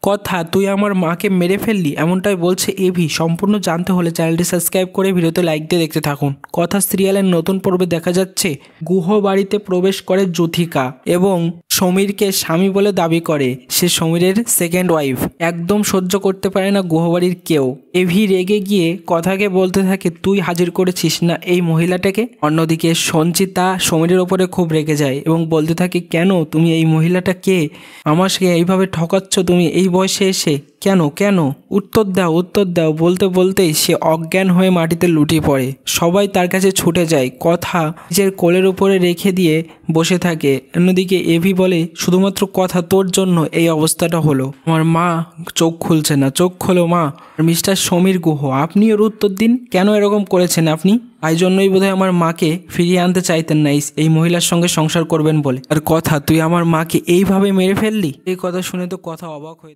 কথা তুই আমার মাকে মেরে ফেললি, এমনটাই বলছে এভি। সম্পূর্ণ জানতে হলে চ্যানেলটি সাবস্ক্রাইব করে ভিডিওতে লাইক দিয়ে দেখতে থাকুন। কথা সিরিয়ালের নতুন পর্বে দেখা যাচ্ছে গুহ বাড়িতে প্রবেশ করে জ্যোথিকা এবং সমীরকে স্বামী বলে দাবি করে। সে সমীরের সেকেন্ড ওয়াইফ। একদম সহ্য করতে পারে না গুহবাড়ির কেউ। এভি রেগে গিয়ে কথাকে বলতে থাকে, তুই হাজির করেছিস না এই মহিলাটাকে। অন্যদিকে সঞ্চিতা সমীরের ওপরে খুব রেগে যায় এবং বলতে থাকে, কেন তুমি এই মহিলাটা কে? আমাকে এইভাবে ঠকাচ্ছ তুমি এই বয়সে এসে? কেন কেন উত্তর দাও, উত্তর দাও। বলতে বলতেই সে অজ্ঞান হয়ে মাটিতে লুটিয়ে পড়ে। সবাই তার কাছে ছুটে যায়। কথা নিজের কোলের উপরে রেখে দিয়ে বসে থাকে। অন্যদিকে এভি বলে, শুধুমাত্র কথা তোর জন্য এই অবস্থাটা হলো। আমার মা চোখ খুলছে না, চোখ খোলো মা। মিস্টার সমীর গুহ, আপনি ওর উত্তর দিন, কেন এরকম করেছেন আপনি? তাই জন্যই বোধহয় আমার মাকে ফিরিয়ে আনতে চাইতেন না এই মহিলার সঙ্গে সংসার করবেন বলে। আর কথা তুই আমার মাকে এইভাবে মেরে ফেললি। এই কথা শুনে তো কথা অবাক হয়ে